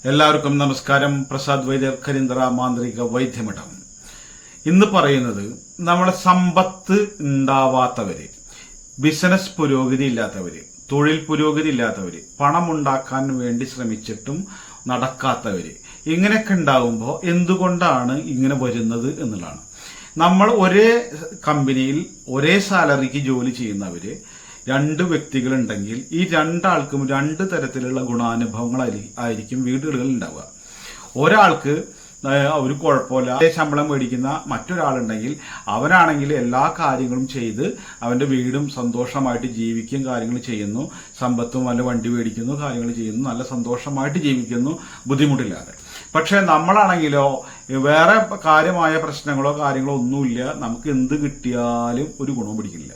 എല്ലാവർക്കും നമസ്കാരം. പ്രസാദ് വൈദ്യർ, കരിന്തറ മാന്ത്രിക വൈദ്യമഠം. ഇന്ന് പറയുന്നത് നമ്മളെ സമ്പത്ത് ഉണ്ടാവാത്തവര്, ബിസിനസ് പുരോഗതി ഇല്ലാത്തവര്, തൊഴിൽ പുരോഗതി ഇല്ലാത്തവര്, പണം ഉണ്ടാക്കാൻ വേണ്ടി ശ്രമിച്ചിട്ടും നടക്കാത്തവര്, ഇങ്ങനെയൊക്കെ ഉണ്ടാവുമ്പോൾ എന്തുകൊണ്ടാണ് ഇങ്ങനെ വരുന്നത് എന്നുള്ളതാണ്. നമ്മൾ ഒരേ കമ്പനിയിൽ ഒരേ സാലറിക്ക് ജോലി ചെയ്യുന്നവര് രണ്ട് വ്യക്തികളുണ്ടെങ്കിൽ ഈ രണ്ടാൾക്കും രണ്ട് തരത്തിലുള്ള ഗുണാനുഭവങ്ങൾ ആയിരിക്കും വീടുകളിൽ ഉണ്ടാവുക. ഒരാൾക്ക് ഒരു കുഴപ്പമില്ല ശമ്പളം മേടിക്കുന്ന മറ്റൊരാളുണ്ടെങ്കിൽ അവനാണെങ്കിൽ എല്ലാ കാര്യങ്ങളും ചെയ്ത് അവന്റെ വീടും സന്തോഷമായിട്ട് ജീവിക്കും, കാര്യങ്ങൾ ചെയ്യുന്നു, സമ്പത്തും നല്ല വണ്ടി മേടിക്കുന്നു, കാര്യങ്ങൾ ചെയ്യുന്നു, നല്ല സന്തോഷമായിട്ട് ജീവിക്കുന്നു, ബുദ്ധിമുട്ടില്ലാതെ. പക്ഷെ നമ്മളാണെങ്കിലോ വേറെ കാര്യമായ പ്രശ്നങ്ങളോ കാര്യങ്ങളോ ഒന്നുമില്ല, നമുക്ക് എന്ത് കിട്ടിയാലും ഒരു ഗുണവും പിടിക്കില്ല.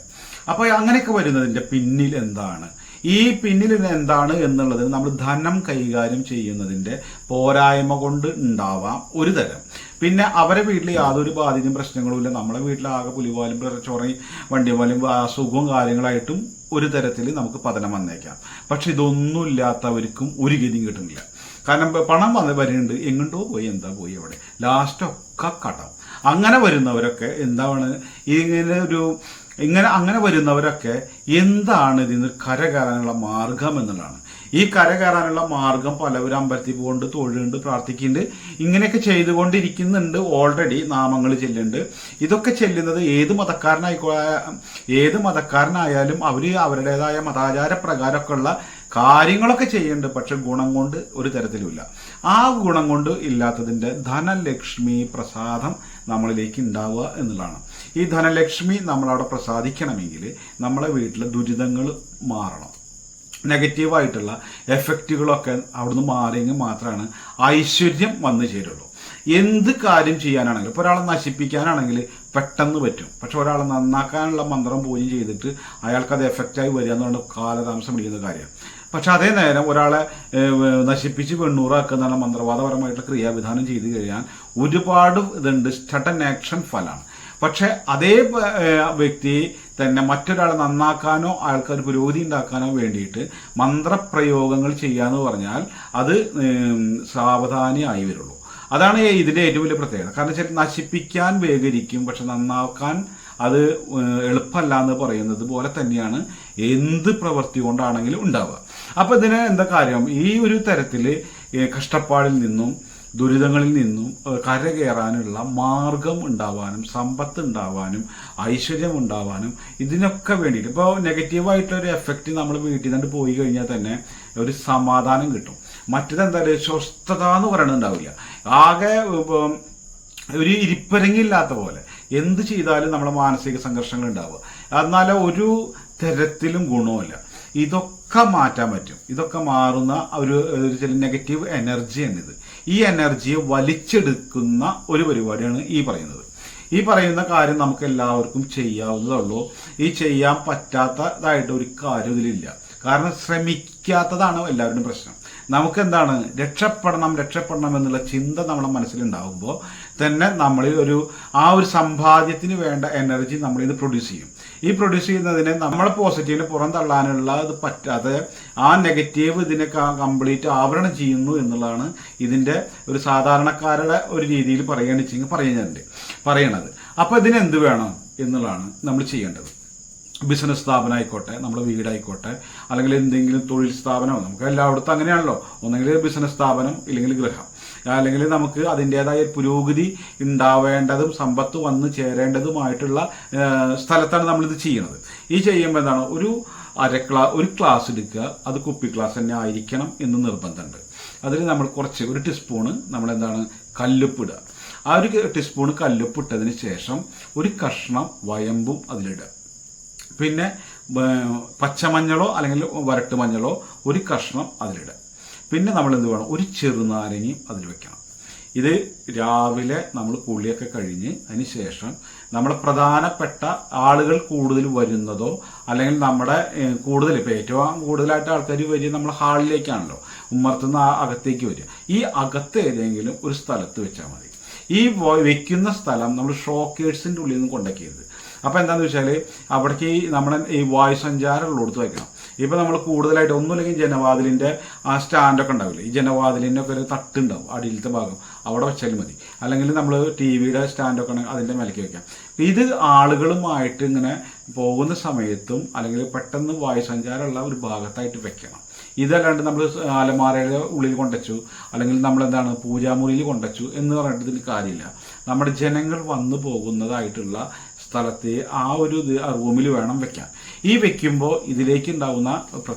അപ്പൊ അങ്ങനെയൊക്കെ വരുന്നതിന്റെ പിന്നിൽ എന്താണ്, ഈ പിന്നിൽ എന്താണ് എന്നുള്ളത് നമ്മൾ ധനം കൈകാര്യം ചെയ്യുന്നതിന്റെ പോരായ്മ കൊണ്ട് ഉണ്ടാവാം ഒരു തരം. പിന്നെ അവരെ വീട്ടിൽ യാതൊരു ബാധ്യതയും പ്രശ്നങ്ങളും ഇല്ല, നമ്മളെ വീട്ടിൽ ആകെ പുലിവാലും ചൊറയും വണ്ടിവാലും അസുഖവും കാര്യങ്ങളായിട്ടും ഒരു തരത്തിൽ നമുക്ക് പതനം വന്നേക്കാം. പക്ഷെ ഇതൊന്നും ഇല്ലാത്തവർക്കും ഒരു ഗതിയും കിട്ടുന്നില്ല. കാരണം പണം വരുന്നുണ്ട്, എങ്ങോട്ടോ പോയി, എന്താ പോയി അവിടെ, ലാസ്റ്റൊക്കെ കടം. അങ്ങനെ വരുന്നവരൊക്കെ എന്താണ് അങ്ങനെ വരുന്നവരൊക്കെ എന്താണ് ഇതിന് കരകയറാനുള്ള മാർഗം എന്നുള്ളതാണ്. ഈ കരകയറാനുള്ള മാർഗം പലവരും അമ്പലത്തിൽ പോകുന്നുണ്ട്, തൊഴുണ്ട്, പ്രാർത്ഥിക്കുന്നുണ്ട്, ഇങ്ങനെയൊക്കെ ചെയ്തുകൊണ്ടിരിക്കുന്നുണ്ട്. ഓൾറെഡി നാമങ്ങൾ ചെല്ലുന്നുണ്ട്. ഇതൊക്കെ ചെല്ലുന്നത് ഏത് മതക്കാരനായാലും അവര് അവരുടേതായ മതാചാര പ്രകാരമൊക്കെ ഉള്ള കാര്യങ്ങളൊക്കെ ചെയ്യുന്നുണ്ട്. പക്ഷെ ഗുണം കൊണ്ട് ഒരു തരത്തിലുമില്ല. ആ ഗുണം കൊണ്ട് ഇല്ലാത്തതിന്റെ ധനലക്ഷ്മി പ്രസാദം നമ്മളിലേക്ക് ഉണ്ടാവുക എന്നുള്ളതാണ്. ഈ ധനലക്ഷ്മി നമ്മളവിടെ പ്രസാദിക്കണമെങ്കിൽ നമ്മളെ വീട്ടിലെ ദുരിതങ്ങൾ മാറണം, നെഗറ്റീവായിട്ടുള്ള എഫക്റ്റുകളൊക്കെ അവിടുന്ന് മാറിയെങ്കിൽ മാത്രമാണ് ഐശ്വര്യം വന്നു ചേരുള്ളൂ. എന്ത് കാര്യം ചെയ്യാനാണെങ്കിലും, ഇപ്പോൾ ഒരാളെ നശിപ്പിക്കാനാണെങ്കിൽ പെട്ടെന്ന് പറ്റും. പക്ഷെ ഒരാളെ നന്നാക്കാനുള്ള മന്ത്രം പൂജ ചെയ്തിട്ട് അയാൾക്കത് എഫക്റ്റായി വരിക എന്ന് കാലതാമസം പിടിക്കുന്ന കാര്യം. പക്ഷെ അതേ നേരം ഒരാളെ നശിപ്പിച്ച് വെണ്ണൂറാക്കുന്ന മന്ത്രവാദപരമായിട്ടുള്ള ക്രിയാവിധാനം ചെയ്തു കഴിഞ്ഞാൽ ഒരുപാട് ഇതുണ്ട്, സഡൻ ആക്ഷൻ ഫലമാണ്. പക്ഷെ അതേ വ്യക്തി തന്നെ മറ്റൊരാളെ നന്നാക്കാനോ അയാൾക്കൊരു പുരോഗതി ഉണ്ടാക്കാനോ വേണ്ടിയിട്ട് മന്ത്രപ്രയോഗങ്ങൾ ചെയ്യാന്ന് പറഞ്ഞാൽ അത് സാവധാനമായി വരുള്ളൂ. അതാണ് ഇതിന്റെ ഏറ്റവും വലിയ പ്രത്യേകത. കാരണം വെച്ചാൽ നശിപ്പിക്കാൻ വേഗരിക്കും, പക്ഷെ നന്നാക്കാൻ അത് എളുപ്പമല്ല എന്ന് പറയുന്നത് പോലെ തന്നെയാണ് എന്ത് പ്രവൃത്തി കൊണ്ടാണെങ്കിലും ഉണ്ടാവുക. അപ്പൊ ഇതിന് എന്താ കാര്യം, ഈ ഒരു തരത്തില് കഷ്ടപ്പാടിൽ നിന്നും ദുരിതങ്ങളിൽ നിന്നും കരകയറാനുള്ള മാർഗം ഉണ്ടാവാനും സമ്പത്ത് ഉണ്ടാവാനും ഐശ്വര്യം ഉണ്ടാവാനും ഇതിനൊക്കെ വേണ്ടിയിട്ട് ഇപ്പോൾ നെഗറ്റീവായിട്ടൊരു എഫക്റ്റ് നമ്മൾ വീട്ടിൽ നിന്ന് പോയി കഴിഞ്ഞാൽ തന്നെ ഒരു സമാധാനം കിട്ടും. മറ്റേതെന്താ സ്വസ്ഥത എന്ന് പറയുന്നത് ഉണ്ടാവില്ല, ആകെ ഒരു ഇരിപ്പരങ്ങില്ലാത്ത പോലെ എന്ത് ചെയ്താലും നമ്മളെ മാനസിക സംഘർഷങ്ങൾ ഉണ്ടാവുക. എന്നാലും ഒരു തരത്തിലും ഗുണമില്ല. ഇതൊക്കെ മാറ്റാൻ പറ്റും. ഇതൊക്കെ മാറുന്ന ഒരു ചില നെഗറ്റീവ് എനർജിയാണ് ഇത്. ഈ എനർജിയെ വലിച്ചെടുക്കുന്ന ഒരു പരിപാടിയാണ് ഈ പറയുന്നത്. ഈ പറയുന്ന കാര്യം നമുക്ക് എല്ലാവർക്കും ചെയ്യാവുന്നതുള്ളൂ. ഈ ചെയ്യാൻ പറ്റാത്തതായിട്ട് ഒരു കാര്യം ഇതിലില്ല. കാരണം ശ്രമിക്കാത്തതാണ് എല്ലാവരുടെയും പ്രശ്നം. നമുക്ക് എന്താണ് രക്ഷപ്പെടണം എന്നുള്ള ചിന്ത നമ്മുടെ മനസ്സിലുണ്ടാകുമ്പോൾ തന്നെ നമ്മൾ ഒരു സമ്പാദ്യത്തിന് വേണ്ട എനർജി നമ്മളിത് പ്രൊഡ്യൂസ് ചെയ്യും. ഈ പ്രൊഡ്യൂസ് ചെയ്യുന്നതിനെ നമ്മളെ പോസിറ്റീവിനെ പുറം തള്ളാനുള്ള ഇത് പറ്റാതെ ആ നെഗറ്റീവ് ഇതിനെ കംപ്ലീറ്റ് ആവരണം ചെയ്യുന്നു എന്നുള്ളതാണ് ഇതിന്റെ ഒരു സാധാരണക്കാരുടെ ഒരു രീതിയിൽ പറയണത്. അപ്പൊ ഇതിനെന്ത് വേണം എന്നുള്ളതാണ് നമ്മൾ ചെയ്യേണ്ടത്. ബിസിനസ് സ്ഥാപനം ആയിക്കോട്ടെ, നമ്മുടെ വീടായിക്കോട്ടെ, അല്ലെങ്കിൽ എന്തെങ്കിലും തൊഴിൽ സ്ഥാപനമോ, നമുക്ക് എല്ലായിടത്തും അങ്ങനെയാണല്ലോ. ഒന്നെങ്കിൽ ബിസിനസ് സ്ഥാപനം, ഇല്ലെങ്കിൽ ഗൃഹം, അല്ലെങ്കിൽ നമുക്ക് അതിൻ്റെതായ പുരോഗതി ഉണ്ടാവേണ്ടതും സമ്പത്ത് വന്ന് ചേരേണ്ടതുമായിട്ടുള്ള സ്ഥലത്താണ് നമ്മളിത് ചെയ്യുന്നത്. ഈ ചെയ്യുമ്പോൾ എന്താണ്, ഒരു ക്ലാസ് എടുക്കുക, അത് കുപ്പി ക്ലാസ് തന്നെ ആയിരിക്കണം എന്ന് നിർബന്ധമുണ്ട്. അതിൽ നമ്മൾ ഒരു ടീസ്പൂണ് നമ്മളെന്താണ് കല്ലുപ്പിടുക. ആ ഒരു ടീസ്പൂണ് കല്ലുപ്പിട്ടതിന് ശേഷം ഒരു കഷ്ണം വയമ്പും അതിലിടുക. പിന്നെ പച്ചമഞ്ഞളോ അല്ലെങ്കിൽ വരട്ട് മഞ്ഞളോ ഒരു കഷ്ണം അതിലിടുക. പിന്നെ നമ്മൾ എന്ത് വേണം, ഒരു ചെറുനാരങ്ങയും അതിൽ വെക്കണം. ഇത് രാവിലെ നമ്മൾ കുളിയൊക്കെ കഴിഞ്ഞ് അതിന് ശേഷം നമ്മളെ പ്രധാനപ്പെട്ട ആളുകൾ കൂടുതൽ വരുന്നതോ അല്ലെങ്കിൽ നമ്മുടെ ഇപ്പോൾ ഏറ്റവും കൂടുതലായിട്ട് ആൾക്കാർ വരിക നമ്മളെ ഹാളിലേക്കാണല്ലോ, ഉമ്മർത്തുനിന്ന് അകത്തേക്ക് വരിക. ഈ അകത്ത് ഏതെങ്കിലും ഒരു സ്ഥലത്ത് വെച്ചാൽ മതി. ഈ വെക്കുന്ന സ്ഥലം നമ്മൾ ഷോക്കേഴ്സിന്റെ ഉള്ളിൽ നിന്ന് കൊണ്ടുവയ്ക്കരുത്. അപ്പൊ എന്താന്ന് വെച്ചാല് അവിടേക്ക് നമ്മുടെ ഈ വായുസഞ്ചാരം ഉള്ളിടത്ത് വെക്കണം. ഇപ്പം നമ്മൾ കൂടുതലായിട്ട് ഒന്നുമില്ലെങ്കിൽ ജനവാതിലിൻ്റെ ആ സ്റ്റാൻഡൊക്കെ ഉണ്ടാവില്ല, ഈ ജനവാതിലിൻ്റെ ഒക്കെ ഒരു തട്ടുണ്ടാവും അടിയിലത്തെ ഭാഗം, അവിടെ വെച്ചാലും മതി. അല്ലെങ്കിൽ നമ്മൾ ടി വിയുടെ സ്റ്റാൻഡൊക്കെ ഉണ്ടെങ്കിൽ അതിൻ്റെ മേലേക്ക് വെക്കാം. ഇത് ആളുകളുമായിട്ട് ഇങ്ങനെ പോകുന്ന സമയത്തും അല്ലെങ്കിൽ പെട്ടെന്ന് വായുസഞ്ചാരമുള്ള ഒരു ഭാഗത്തായിട്ട് വെക്കണം. ഇതല്ലാണ്ട് നമ്മൾ അലമാരയുടെ ഉള്ളിൽ കൊണ്ടുവച്ചു അല്ലെങ്കിൽ നമ്മളെന്താണ് പൂജാമുറിയിൽ കൊണ്ടുവച്ചു എന്ന് പറഞ്ഞിട്ട് ഇതിൽ കാര്യമില്ല. നമ്മുടെ ജനങ്ങൾ വന്നു പോകുന്നതായിട്ടുള്ള സ്ഥലത്തെ ആ ഒരു റൂമിൽ വേണം വെക്കാൻ. ഈ വെക്കുമ്പോൾ ഇതിലേക്ക് ഉണ്ടാകുന്ന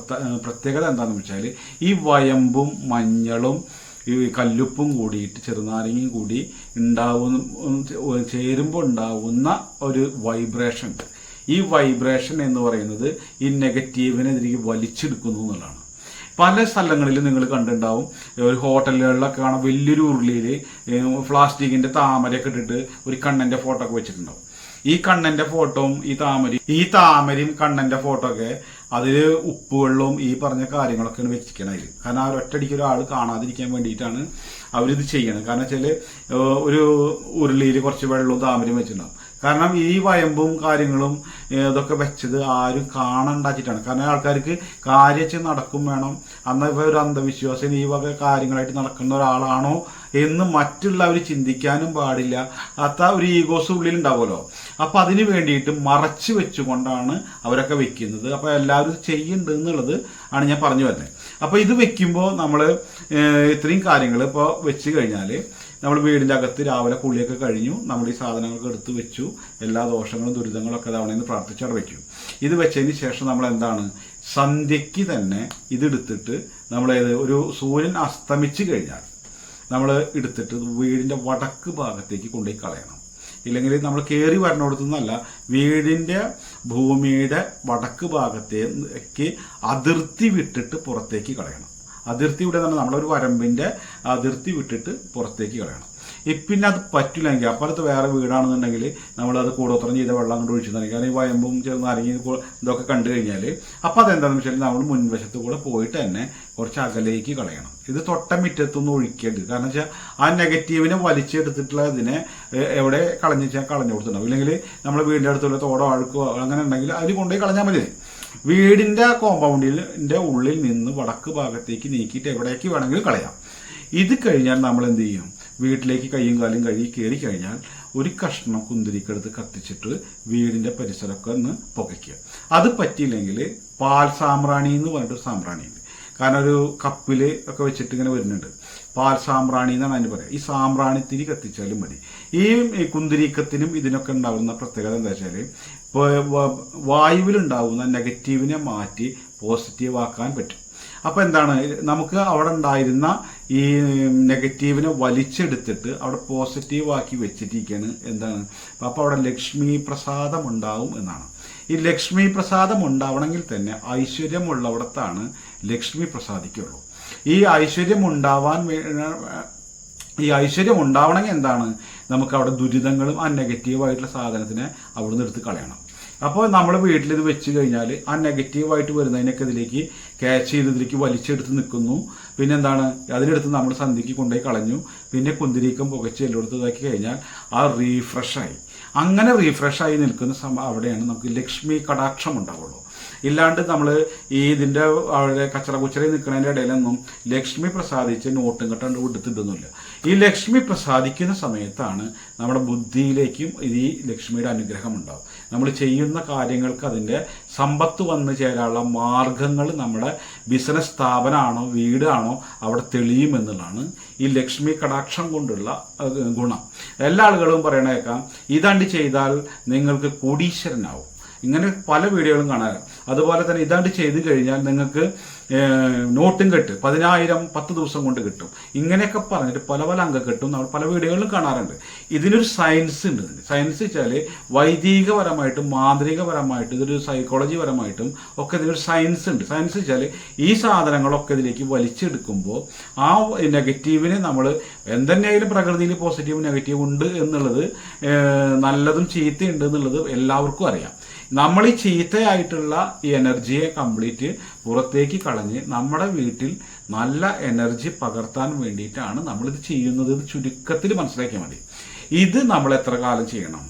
പ്രത്യേകത എന്താണെന്ന് വെച്ചാൽ ഈ വയമ്പും മഞ്ഞളും ഈ കല്ലുപ്പും കൂടിയിട്ട് ചെറുനാരങ്ങയും കൂടി ചേരുമ്പോൾ ഉണ്ടാവുന്ന ഒരു വൈബ്രേഷൻ ഉണ്ട്. ഈ വൈബ്രേഷൻ എന്ന് പറയുന്നത് ഈ നെഗറ്റീവിനെ ഇതിലേക്ക് വലിച്ചെടുക്കുന്നു എന്നുള്ളതാണ്. പല സ്ഥലങ്ങളിലും നിങ്ങൾ കണ്ടിട്ടുണ്ടാവും, ഒരു ഹോട്ടലുകളിലൊക്കെ കാണാം വലിയൊരു ഉരുളിയിൽ പ്ലാസ്റ്റിക്കിൻ്റെ താമരയൊക്കെ ഇട്ടിട്ട് ഒരു കണ്ണൻ്റെ ഫോട്ടോ ഒക്കെ വെച്ചിട്ടുണ്ടാവും. ഈ കണ്ണൻ്റെ ഫോട്ടോയും ഈ താമരയും കണ്ണൻ്റെ ഫോട്ടോ ഒക്കെ അതിൽ ഉപ്പുവെള്ളവും ഈ പറഞ്ഞ കാര്യങ്ങളൊക്കെയാണ് വെച്ചിരിക്കണം അതിൽ. കാരണം ആ ഒറ്റയടിക്ക് ഒരാൾ കാണാതിരിക്കാൻ വേണ്ടിയിട്ടാണ് അവരിത് ചെയ്യണത്. കാരണം വെച്ചാൽ ഒരു ഉരുളിയിൽ കുറച്ച് വെള്ളവും താമരയും വെച്ചിട്ടുണ്ടാവും. കാരണം ഈ വയമ്പും കാര്യങ്ങളും ഇതൊക്കെ വെച്ചത് ആരും കാണണ്ടാച്ചിട്ടാണ്. കാരണം ആൾക്കാർക്ക് കാര്യച്ച് നടക്കും വേണം, അന്ന് ഇവ ഒരു അന്ധവിശ്വാസം ഈ വക കാര്യങ്ങളായിട്ട് നടക്കുന്ന ഒരാളാണോ എന്ന് മറ്റുള്ളവർ ചിന്തിക്കാനും പാടില്ല. അത്ത ഒരു ഈഗോസ് ഉള്ളിൽ ഉണ്ടാവുമല്ലോ. അപ്പം അതിന് വേണ്ടിയിട്ട് മറച്ച് വെച്ചുകൊണ്ടാണ് അവരൊക്കെ വെക്കുന്നത്. അപ്പോൾ എല്ലാവരും ചെയ്യുന്നുണ്ട് എന്നുള്ളത് ആണ് ഞാൻ പറഞ്ഞു വരുന്നത്. അപ്പോൾ ഇത് വെക്കുമ്പോൾ നമ്മൾ ഇത്രയും കാര്യങ്ങൾ ഇപ്പോൾ വെച്ച് കഴിഞ്ഞാൽ നമ്മൾ വീടിൻ്റെ അകത്ത് രാവിലെ കുളിയൊക്കെ കഴിഞ്ഞു, നമ്മൾ ഈ സാധനങ്ങളൊക്കെ എടുത്ത് വെച്ചു, എല്ലാ ദോഷങ്ങളും ദുരിതങ്ങളൊക്കെ തവണയെന്ന് പ്രാർത്ഥിച്ച് അവിടെ വയ്ക്കും. ഇത് വെച്ചതിന് ശേഷം നമ്മൾ എന്താണ് സന്ധ്യയ്ക്ക് തന്നെ ഇതെടുത്തിട്ട് നമ്മളേത് ഒരു സൂര്യൻ അസ്തമിച്ച് കഴിഞ്ഞാൽ നമ്മൾ എടുത്തിട്ട് വീടിൻ്റെ വടക്ക് ഭാഗത്തേക്ക് കൊണ്ടുപോയി കളയണം. ഇല്ലെങ്കിൽ നമ്മൾ കയറി വരണോടത്തുനിന്നല്ല, വീടിൻ്റെ ഭൂമിയുടെ വടക്ക് ഭാഗത്തേക്ക് അതിർത്തി വിട്ടിട്ട് പുറത്തേക്ക് കളയണം. അതിർത്തി ഇവിടെ തന്നെ നമ്മളൊരു വരമ്പിൻ്റെ അതിർത്തി വിട്ടിട്ട് പുറത്തേക്ക് കളയണം. പിന്നെ അത് പറ്റില്ലെങ്കിൽ അപ്പുറത്ത് വേറെ വീടാണെന്നുണ്ടെങ്കിൽ നമ്മളത് കൂടോത്രം ചെയ്ത വെള്ളം കൊണ്ട് ഒഴിച്ചു നൽകി. കാരണം ഈ വയമ്പും ചെറുനാരങ്ങ ഇതൊക്കെ കണ്ടു കഴിഞ്ഞാൽ അപ്പോൾ അതെന്താണെന്ന് വെച്ചാൽ നമ്മൾ മുൻവശത്ത് കൂടെ പോയിട്ട് തന്നെ കുറച്ച് അകലേക്ക് കളയണം. ഇത് തൊട്ട മുറ്റത്തൊന്നും ഒഴിക്കേണ്ടത്. കാരണം വെച്ചാൽ ആ നെഗറ്റീവിനെ വലിച്ചെടുത്തിട്ടുള്ള ഇതിനെ എവിടെ കളഞ്ഞു വെച്ചാൽ കളഞ്ഞു കൊടുത്തിട്ടുണ്ടാവും. ഇല്ലെങ്കിൽ നമ്മൾ വീടിൻ്റെ അടുത്തുള്ള തോടോ അഴുക്കോ അങ്ങനെ ഉണ്ടെങ്കിൽ അതിൽ കൊണ്ടുപോയി കളഞ്ഞാൽ മതി. വീടിൻ്റെ കോമ്പൗണ്ടിൻ്റെ ഉള്ളിൽ നിന്ന് വടക്ക് ഭാഗത്തേക്ക് നീക്കിയിട്ട് എവിടേക്ക് വേണമെങ്കിലും കളയാം. ഇത് കഴിഞ്ഞാൽ നമ്മൾ എന്ത് ചെയ്യും, വീട്ടിലേക്ക് കയ്യും കാലും കഴുകി കയറി കഴിഞ്ഞാൽ ഒരു കഷ്ണം കുന്തിരിക്കെടുത്ത് കത്തിച്ചിട്ട് വീടിൻ്റെ പരിസരമൊക്കെ ഒന്ന് പുകയ്ക്കുക. അത് പറ്റിയില്ലെങ്കിൽ പാൽ സാമ്പ്രാണി എന്ന് പറഞ്ഞിട്ടൊരു സാമ്പ്രാണിയുണ്ട്. കാരണം ഒരു കപ്പിൽ ഒക്കെ വെച്ചിട്ട് ഇങ്ങനെ വരുന്നുണ്ട്, പാൽ സാമ്പ്രാണി എന്നാണ് അതിന് പറയുക. ഈ സാമ്പ്രാണി തിരി കത്തിച്ചാലും മതി. ഈ കുന്തിരിക്കത്തിനും ഇതിനൊക്കെ ഉണ്ടാകുന്ന പ്രത്യേകത എന്താ വെച്ചാൽ ഇപ്പോൾ വായുവിലുണ്ടാകുന്ന നെഗറ്റീവിനെ മാറ്റി പോസിറ്റീവ് ആക്കാൻ പറ്റും. അപ്പോൾ എന്താണ്, നമുക്ക് അവിടെ ഉണ്ടായിരുന്ന ഈ നെഗറ്റീവിനെ വലിച്ചെടുത്തിട്ട് അവിടെ പോസിറ്റീവ് ആക്കി വെച്ചിരിക്കുകയാണ്. എന്താണ്, അപ്പോൾ അവിടെ ലക്ഷ്മി പ്രസാദം ഉണ്ടാവും എന്നാണ്. ഈ ലക്ഷ്മി പ്രസാദം ഉണ്ടാവണമെങ്കിൽ തന്നെ ഐശ്വര്യമുള്ളവിടത്താണ് ലക്ഷ്മി പ്രസാദിക്കുള്ളൂ. ഈ ഐശ്വര്യം ഉണ്ടാവണമെങ്കിൽ എന്താണ്, നമുക്ക് അവിടെ ദുരിതങ്ങളും ആ നെഗറ്റീവായിട്ടുള്ള സാധനത്തിനെ അവിടെ നിന്ന് എടുത്ത് കളയണം. അപ്പോൾ നമ്മൾ വീട്ടിലിത് വെച്ച് കഴിഞ്ഞാൽ ആ നെഗറ്റീവായിട്ട് വരുന്നതിനൊക്കെ ഇതിലേക്ക് ക്യാച്ച് ചെയ്ത് ഇതിലേക്ക് വലിച്ചെടുത്ത് നിൽക്കുന്നു. പിന്നെ എന്താണ്, അതിനെടുത്ത് നമ്മൾ സന്ധ്യയ്ക്ക് കൊണ്ടുപോയി കളഞ്ഞു. പിന്നെ കുന്തിരിക്കം പുകച്ച് എല്ലായിടത്ത് ഇതാക്കി കഴിഞ്ഞാൽ ആ റീഫ്രഷായി. അങ്ങനെ റീഫ്രഷായി നിൽക്കുന്ന അവിടെയാണ് നമുക്ക് ലക്ഷ്മി കടാക്ഷം ഉണ്ടാവുള്ളൂ. ഇല്ലാണ്ട് നമ്മൾ ഈ ഇതിൻ്റെ അവിടെ കച്ചറ കുച്ചറയിൽ നിൽക്കുന്നതിൻ്റെ ഇടയിലൊന്നും ലക്ഷ്മി പ്രസാദിച്ച് നോട്ടും കെട്ടാണ്ട് കൊടുത്തിട്ടൊന്നുമില്ല. ഈ ലക്ഷ്മി പ്രസാദിക്കുന്ന സമയത്താണ് നമ്മുടെ ബുദ്ധിയിലേക്കും ഈ ലക്ഷ്മിയുടെ അനുഗ്രഹം ഉണ്ടാവും. നമ്മൾ ചെയ്യുന്ന കാര്യങ്ങൾക്ക് അതിൻ്റെ സമ്പത്ത് വന്നു ചേരാനുള്ള മാർഗങ്ങൾ നമ്മുടെ ബിസിനസ് സ്ഥാപനമാണോ വീടാണോ അവിടെ തെളിയുമെന്നുള്ളതാണ് ഈ ലക്ഷ്മി കടാക്ഷം കൊണ്ടുള്ള ഗുണം. എല്ലാ ആളുകളും പറയണേക്കാം ഇതാണ്ട് ചെയ്താൽ നിങ്ങൾക്ക് കോടീശ്വരനാവും. ഇങ്ങനെ പല വീഡിയോകളും കാണാറ്. അതുപോലെ തന്നെ ഇതാണ്ട് ചെയ്ത് കഴിഞ്ഞാൽ നിങ്ങൾക്ക് നോട്ടും കെട്ട് 10,000 10 ദിവസം കൊണ്ട് കിട്ടും. ഇങ്ങനെയൊക്കെ പറഞ്ഞിട്ട് പല പല അംഗക്കെട്ടും നമ്മൾ പല വീഡിയോകളിലും കാണാറുണ്ട്. ഇതിനൊരു സയൻസ് ഉണ്ട്. സയൻസ് വെച്ചാൽ വൈദികപരമായിട്ടും മാന്ത്രികപരമായിട്ടും ഇതൊരു സൈക്കോളജി പരമായിട്ടും ഒക്കെ ഇതിനൊരു സയൻസ് ഉണ്ട്. സയൻസ് വെച്ചാൽ ഈ സാധനങ്ങളൊക്കെ ഇതിലേക്ക് വലിച്ചെടുക്കുമ്പോൾ ആ നെഗറ്റീവിനെ നമ്മൾ എന്തെങ്കിലും പ്രകൃതിയിൽ പോസിറ്റീവ് നെഗറ്റീവ് ഉണ്ട് എന്നുള്ളത്, നല്ലതും ചീത്തയുണ്ട് എന്നുള്ളത് എല്ലാവർക്കും അറിയാം. നമ്മൾ ഈ ചീത്തയായിട്ടുള്ള ഈ എനർജിയെ കംപ്ലീറ്റ് പുറത്തേക്ക് കളഞ്ഞ് നമ്മുടെ വീട്ടിൽ നല്ല എനർജി പകർത്താൻ വേണ്ടിയിട്ടാണ് നമ്മളിത് ചെയ്യുന്നത്. ഇത് ചുരുക്കത്തിൽ മനസ്സിലാക്കിയാൽ മതി. ഇത് നമ്മൾ എത്ര കാലം ചെയ്യണം?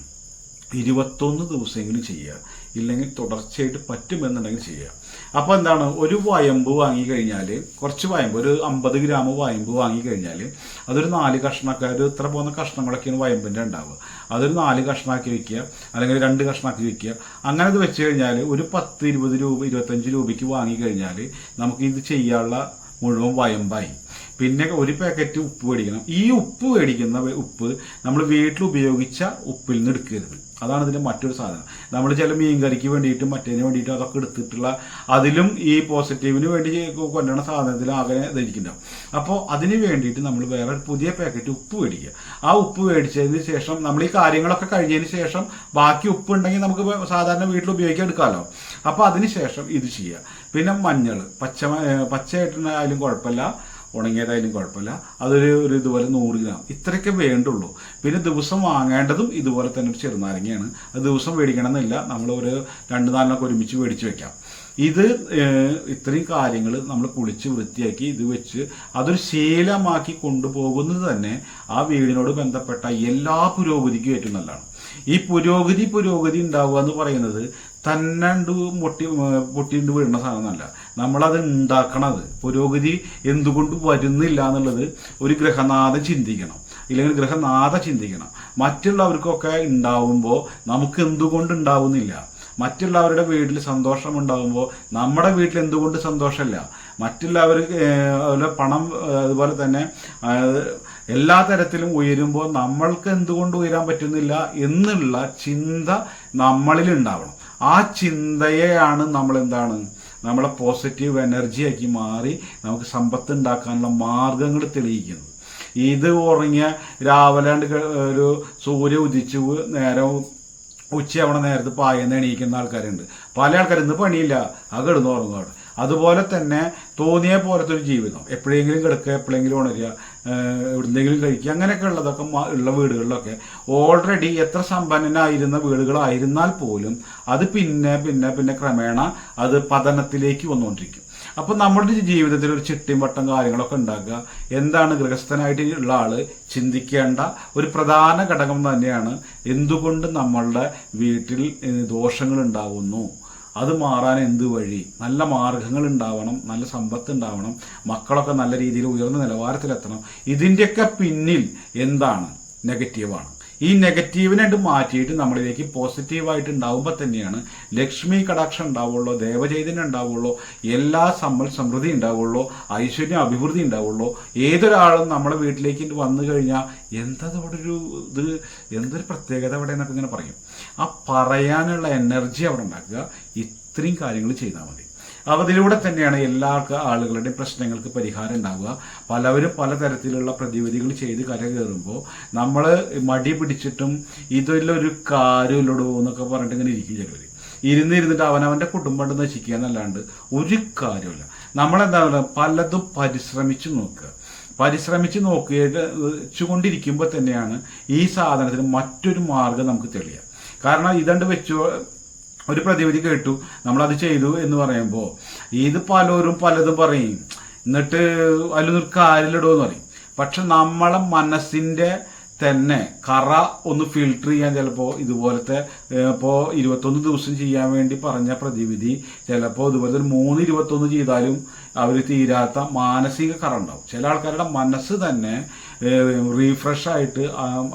21 ദിവസമെങ്കിലും ചെയ്യുക. ഇല്ലെങ്കിൽ തുടർച്ചയായിട്ട് പറ്റുമെന്നുണ്ടെങ്കിൽ ചെയ്യുക. അപ്പോൾ എന്താണ്, ഒരു വയമ്പ് വാങ്ങിക്കഴിഞ്ഞാൽ, കുറച്ച് വയമ്പ്, ഒരു 50 ഗ്രാം വയമ്പ് വാങ്ങിക്കഴിഞ്ഞാൽ അതൊരു 4 കഷ്ണമൊക്കെ, ഒരു ഇത്ര പോകുന്ന കഷ്ണങ്ങളൊക്കെയാണ് വയമ്പിൻ്റെ ഉണ്ടാവുക. അതൊരു 4 കഷ്ണമാക്കി വെക്കുക, അല്ലെങ്കിൽ 2 കഷ്ണമാക്കി വെക്കുക. അങ്ങനെ ഇത് വെച്ച് കഴിഞ്ഞാൽ ഒരു 10, 20 രൂപ, 25 രൂപയ്ക്ക് വാങ്ങിക്കഴിഞ്ഞാൽ നമുക്ക് ഇത് ചെയ്യാനുള്ള മുഴുവൻ വയമ്പായി. പിന്നെ ഒരു പാക്കറ്റ് ഉപ്പ് മേടിക്കണം. ഈ ഉപ്പ് മേടിക്കുന്ന ഉപ്പ് നമ്മൾ വീട്ടിൽ ഉപയോഗിച്ച ഉപ്പിൽ നിന്ന് എടുക്കരുത്. അതാണ് ഇതിൻ്റെ മറ്റൊരു സാധനം. നമ്മൾ ചില മീൻകറിക്ക് വേണ്ടിയിട്ടും മറ്റേതിന് വേണ്ടിയിട്ടും അതൊക്കെ എടുത്തിട്ടുള്ള, അതിലും ഈ പോസിറ്റീവിന് വേണ്ടി കൊണ്ടുവരുന്ന സാധനത്തിൽ ആകെ ധരിക്കുന്നുണ്ടാവും. അപ്പോൾ അതിന് വേണ്ടിയിട്ട് നമ്മൾ വേറെ പുതിയ പാക്കറ്റ് ഉപ്പ് മേടിക്കുക. ആ ഉപ്പ് മേടിച്ചതിന് ശേഷം നമ്മൾ ഈ കാര്യങ്ങളൊക്കെ കഴിഞ്ഞതിന് ശേഷം ബാക്കി ഉപ്പ് ഉണ്ടെങ്കിൽ നമുക്ക് സാധാരണ വീട്ടിൽ ഉപയോഗിക്കാൻ എടുക്കാമല്ലോ. അപ്പോൾ അതിന് ശേഷം ഇത് ചെയ്യുക. പിന്നെ മഞ്ഞൾ, പച്ചയായിട്ടുണ്ടായാലും കുഴപ്പമില്ല, ഉണങ്ങിയതായാലും കുഴപ്പമില്ല, അതൊരു ഇതുപോലെ 100 ഗ്രാം ഇത്രയൊക്കെ വേണ്ടുള്ളൂ. പിന്നെ ദിവസം വാങ്ങേണ്ടതും ഇതുപോലെ തന്നെ ഒരു ചെറുനാരങ്ങയാണ്. അത് ദിവസം മേടിക്കണമെന്നില്ല, നമ്മൾ ഒരു 2-4 ഒരുമിച്ച് മേടിച്ച് വെക്കാം. ഇത് ഇത്രയും കാര്യങ്ങൾ നമ്മൾ കുളിച്ച് വൃത്തിയാക്കി ഇത് വെച്ച് അതൊരു ശീലമാക്കി കൊണ്ടുപോകുന്നത് തന്നെ ആ വീടിനോട് ബന്ധപ്പെട്ട എല്ലാ പുരോഗതിക്കും ഏറ്റവും നല്ലതാണ്. ഈ പുരോഗതി ഉണ്ടാവുക എന്ന് പറയുന്നത് തന്നെ പൊട്ടിണ്ട് വീഴുന്ന സാധനമല്ല, നമ്മളത് ഉണ്ടാക്കണത്. പുരോഗതി എന്തുകൊണ്ട് വരുന്നില്ല എന്നുള്ളത് ഒരു ഗ്രഹനാഥൻ ചിന്തിക്കണം, ഇല്ലെങ്കിൽ ഗ്രഹനാഥ ചിന്തിക്കണം. മറ്റുള്ളവർക്കൊക്കെ ഉണ്ടാവുമ്പോൾ നമുക്ക് എന്തുകൊണ്ട് ഉണ്ടാവുന്നില്ല? മറ്റുള്ളവരുടെ വീട്ടിൽ സന്തോഷം ഉണ്ടാകുമ്പോൾ നമ്മുടെ വീട്ടിൽ എന്തുകൊണ്ട് സന്തോഷമില്ല? മറ്റുള്ളവർക്ക് പണം അതുപോലെ തന്നെ എല്ലാ തരത്തിലും ഉയരുമ്പോൾ നമ്മൾക്ക് എന്തുകൊണ്ട് ഉയരാൻ പറ്റുന്നില്ല എന്നുള്ള ചിന്ത നമ്മളിൽ ഉണ്ടാവണം. ആ ചിന്തയെയാണ് നമ്മളെ പോസിറ്റീവ് എനർജിയാക്കി മാറി നമുക്ക് സമ്പത്ത് ഉണ്ടാക്കാനുള്ള മാർഗങ്ങൾ തെളിയിക്കുന്നത്. ഇത് ഉറങ്ങിയ രാവിലെ ഒരു സൂര്യ ഉദിച്ചു നേരം ഉച്ചയാവണ നേരത്ത് പായെന്ന് എണീക്കുന്ന ആൾക്കാരുണ്ട്. പല ആൾക്കാരും ഇന്ന് പണിയില്ല, അത് കിടന്ന് ഉറങ്ങുകയാണ്. അതുപോലെ തന്നെ തോന്നിയ പോലത്തെ ഒരു ജീവിതം, എപ്പോഴെങ്കിലും കിടക്കുക, എപ്പോഴെങ്കിലും ഉണരുക, എവിടെന്തെങ്കിലും കഴിക്കുക, അങ്ങനെയൊക്കെ ഉള്ളതൊക്കെ ഉള്ള വീടുകളിലൊക്കെ ഓൾറെഡി എത്ര സമ്പന്നനായിരുന്ന വീടുകളായിരുന്നാൽ പോലും അത് പിന്നെ ക്രമേണ അത് പതനത്തിലേക്ക് വന്നുകൊണ്ടിരിക്കും. അപ്പോൾ നമ്മുടെ ജീവിതത്തിൽ ഒരു ചിട്ടിയും വട്ടം കാര്യങ്ങളൊക്കെ ഉണ്ടാക്കുക എന്താണ് ഗൃഹസ്ഥനായിട്ട് ഉള്ള ആള് ചിന്തിക്കേണ്ട ഒരു പ്രധാന ഘടകം തന്നെയാണ്. എന്തുകൊണ്ട് നമ്മളുടെ വീട്ടിൽ ദോഷങ്ങൾ ഉണ്ടാവുന്നു, അത് മാറാൻ എന്ത് വഴി? നല്ല മാർഗങ്ങൾ ഉണ്ടാവണം, നല്ല സമ്പത്ത് ഉണ്ടാവണം, മക്കളൊക്കെ നല്ല രീതിയിൽ ഉയർന്ന നിലവാരത്തിലെത്തണം. ഇതിൻ്റെയൊക്കെ പിന്നിൽ എന്താണ്? നെഗറ്റീവാണ്. ഈ നെഗറ്റീവിനായിട്ട് മാറ്റിയിട്ട് നമ്മളിലേക്ക് പോസിറ്റീവായിട്ട് ഉണ്ടാവുമ്പോൾ തന്നെയാണ് ലക്ഷ്മി കടാക്ഷം ഉണ്ടാവുള്ളൂ, ദേവചൈതന്യം ഉണ്ടാവുള്ളൂ, എല്ലാ സമൃദ്ധി ഉണ്ടാവുള്ളൂ, ഐശ്വര്യം അഭിവൃദ്ധി ഉണ്ടാവുള്ളൂ. ഏതൊരാളും നമ്മുടെ വീട്ടിലേക്ക് വന്നു കഴിഞ്ഞാൽ എന്തൊരു പ്രത്യേകത ഇവിടെ എന്നൊക്കെ ഇങ്ങനെ പറയും. ആ പറയാനുള്ള എനർജി അവിടെ ഉണ്ടാക്കുക. ഇത്രയും കാര്യങ്ങൾ ചെയ്താൽ മതി. അതിലൂടെ തന്നെയാണ് എല്ലാ ആളുകളുടെയും പ്രശ്നങ്ങൾക്ക് പരിഹാരം ഉണ്ടാവുക. പലവരും പലതരത്തിലുള്ള പ്രതിവിധികൾ ചെയ്ത് കരകയറുമ്പോൾ നമ്മൾ മടി പിടിച്ചിട്ടും ഇതിലൊരു കാര്യമില്ലടോ എന്നൊക്കെ പറഞ്ഞിട്ട് ഇങ്ങനെ ഇരിക്കും. ചിലവർ ഇരുന്നിട്ട് അവനവൻ്റെ കുടുംബം നശിക്കുക എന്നല്ലാണ്ട് ഒരു കാര്യമില്ല. നമ്മളെന്താ പറയുക, പലതും പരിശ്രമിച്ച് നോക്കിക്കൊണ്ടിരിക്കുമ്പോൾ തന്നെയാണ് ഈ സാധനത്തിന് മറ്റൊരു മാർഗം നമുക്ക് തെളിയുക. കാരണം ഇതണ്ട് വെച്ചു ഒരു പ്രതിവിധി കേട്ടു, നമ്മളത് ചെയ്തു എന്ന് പറയുമ്പോൾ ഇത് പലതും പറയും, എന്നിട്ട് അതിലൊന്നും കാര്യമില്ലടോ എന്ന് പറയും. പക്ഷെ നമ്മളെ മനസ്സിൻ്റെ തന്നെ കറ ഒന്ന് ഫിൽട്ടർ ചെയ്യാൻ ചിലപ്പോൾ ഇതുപോലത്തെ ഇപ്പോൾ 21 ദിവസം ചെയ്യാൻ വേണ്ടി പറഞ്ഞ പ്രതിവിധി ചിലപ്പോൾ ഇതുപോലത്തെ 3-21 ചെയ്താലും അവർ തീരാത്ത മാനസിക കറ ഉണ്ടാവും. ചില ആൾക്കാരുടെ മനസ്സ് തന്നെ റീഫ്രഷ് ആയിട്ട്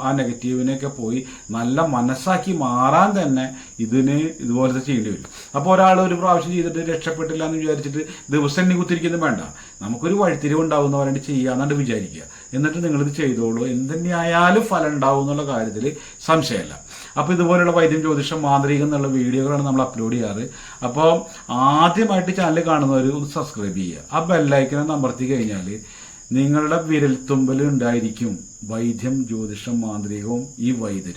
ആ നെഗറ്റീവിനെയൊക്കെ പോയി നല്ല മനസ്സാക്കി മാറാൻ തന്നെ ഇതുപോലത്തെ ചെയ്യേണ്ടി വരും. അപ്പോൾ ഒരാൾ ഒരു പ്രാവശ്യം ചെയ്തിട്ട് രക്ഷപ്പെട്ടില്ല എന്ന് വിചാരിച്ചിട്ട് ദിവസം എണ്ണി കുത്തിരിക്കുന്നത് വേണ്ട. നമുക്കൊരു വഴിത്തിരിവ് ഉണ്ടാവുന്ന പറയാണ്ട് ചെയ്യാന്നാണ്ട് വിചാരിക്കുക. എന്നിട്ട് നിങ്ങളിത് ചെയ്തോളൂ, എന്തുതന്നെയായാലും ഫലം ഉണ്ടാവും എന്നുള്ള കാര്യത്തിൽ സംശയമല്ല. അപ്പോൾ ഇതുപോലുള്ള വൈദ്യം, ജ്യോതിഷം, മാന്ത്രികം എന്നുള്ള വീഡിയോകളാണ് നമ്മൾ അപ്ലോഡ് ചെയ്യാറ്. അപ്പോൾ ആദ്യമായിട്ട് ചാനൽ കാണുന്നവർ ഒന്ന് സബ്സ്ക്രൈബ് ചെയ്യുക. ആ ബെല്ലൈക്കനെ അമർത്തി കഴിഞ്ഞാൽ നിങ്ങളുടെ വിരൽത്തുമ്പൽ ഉണ്ടായിരിക്കും വൈദ്യം, ജ്യോതിഷം, മാന്ത്രികവും ഈ വൈദ്യരും.